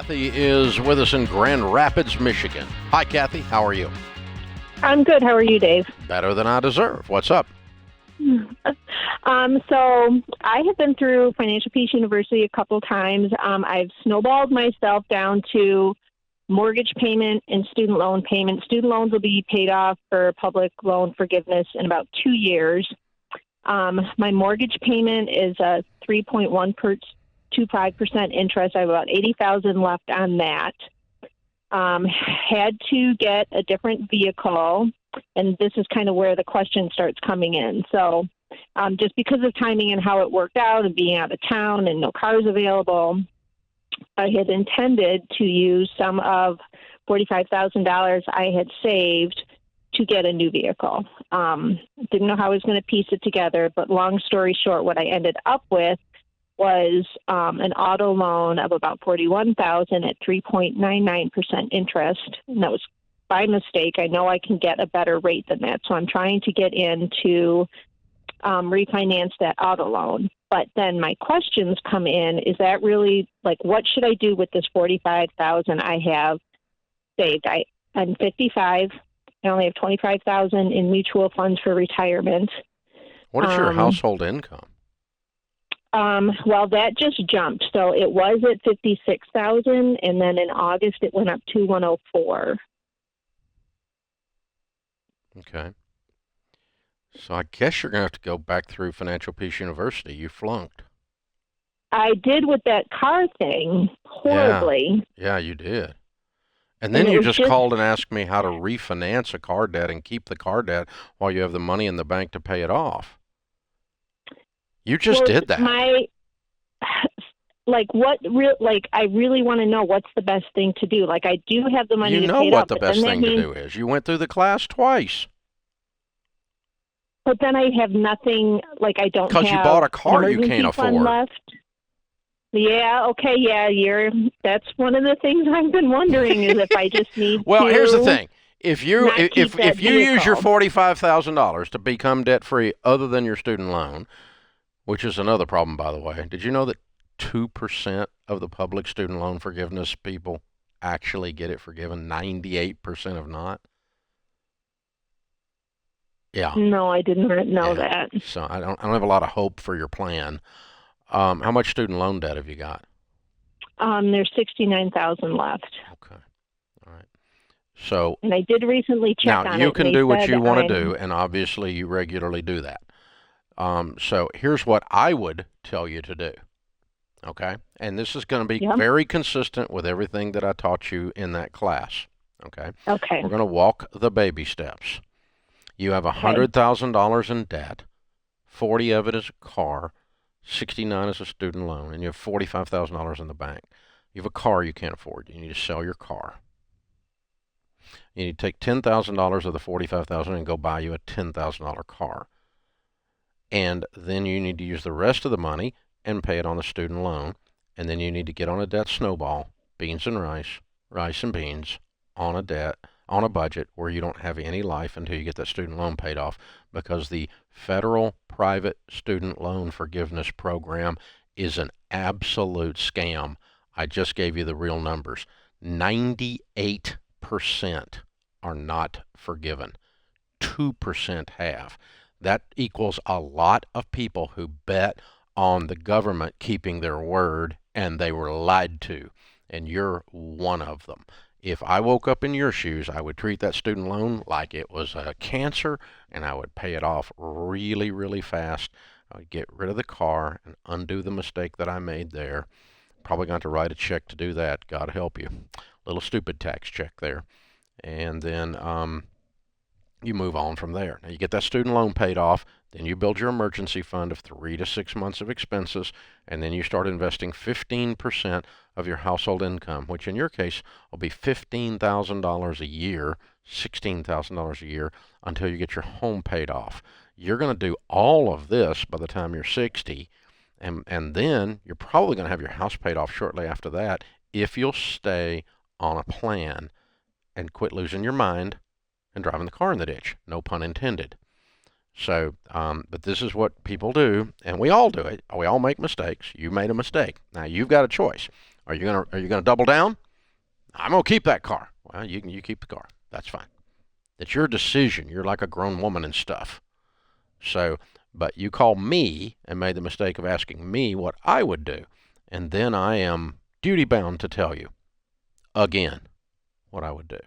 Kathy is with us in Grand Rapids, Michigan. Hi, Kathy. How are you? I'm good. How are you, Dave? Better than I deserve. What's up? So I have been through Financial Peace University a couple times. I've snowballed myself down to mortgage payment and student loan payment. Student loans will be paid off for public loan forgiveness in about 2 years. My mortgage payment is a 3.125% interest. I have about $80,000 left on that. Had to get a different vehicle, and this is kind of where the question starts coming in. So just because of timing and how it worked out and being out of town and no cars available, I had intended to use some of $45,000 I had saved to get a new vehicle. Didn't know how I was going to piece it together, but long story short, what I ended up with was an auto loan of about $41,000 at 3.99% interest, and that was by mistake. I know I can get a better rate than that, so I'm trying to get in to refinance that auto loan. But then my questions come in: is that really, like, what should I do with this $45,000 I have saved? I'm 55. I only have $25,000 in mutual funds for retirement. What is your household income? Well, that just jumped. So it was at $56,000, and then in August it went up to $104,000. Okay. So I guess you're going to have to go back through Financial Peace University. You flunked. I did with that car thing horribly. Yeah, you did. And then you just called and asked me how to refinance a car debt and keep the car debt while you have the money in the bank to pay it off. You just did that. I really want to know what's the best thing to do. Like, I do have the money to pay it off. You know what the best thing to do is. You went through the class twice. But then I have nothing, like I don't have. Because you bought a car you can't afford. Left. Yeah, okay, yeah, that's one of the things I've been wondering is if I just need Well, to here's the thing. If you use your vehicle. $45,000 to become debt-free other than your student loan, which is another problem, by the way, did you know that 2% of the public student loan forgiveness people actually get it forgiven? 98% have not. Yeah. No, I did not know that. So I don't have a lot of hope for your plan. How much student loan debt have you got? There's $69,000 left. Okay. All right. So. And I did recently check on it. Now, you can do what you want to do, and obviously you regularly do that. So here's what I would tell you to do. Okay? And this is going to be very consistent with everything that I taught you in that class. Okay? Okay. We're going to walk the baby steps. You have $100,000 in debt. 40 of it is a car. 69 is a student loan, and you have $45,000 in the bank. You have a car you can't afford. You need to sell your car. You need to take $10,000 of the $45,000 and go buy you a $10,000 car. And then you need to use the rest of the money and pay it on the student loan. And then you need to get on a debt snowball, beans and rice, rice and beans, on a budget where you don't have any life until you get that student loan paid off, because the federal private student loan forgiveness program is an absolute scam. I just gave you the real numbers. 98% are not forgiven. 2% have. That equals a lot of people who bet on the government keeping their word, and they were lied to, and you're one of them. If I woke up in your shoes, I would treat that student loan like it was a cancer, and I would pay it off really, really fast. I would get rid of the car and undo the mistake that I made there. Probably going to write a check to do that. God help you. Little stupid tax check there. And then you move on from there. Now you get that student loan paid off, then you build your emergency fund of 3 to 6 months of expenses, and then you start investing 15% of your household income, which in your case will be $15,000 a year, $16,000 a year, until you get your home paid off. You're going to do all of this by the time you're 60, and then you're probably going to have your house paid off shortly after that if you'll stay on a plan and quit losing your mind and driving the car in the ditch. No pun intended. So, but this is what people do, and we all do it. We all make mistakes. You made a mistake. Now, you've got a choice. Are you gonna double down? I'm gonna keep that car. Well, you keep the car. That's fine. It's your decision. You're like a grown woman and stuff. So, but you call me and made the mistake of asking me what I would do, and then I am duty bound to tell you again what I would do.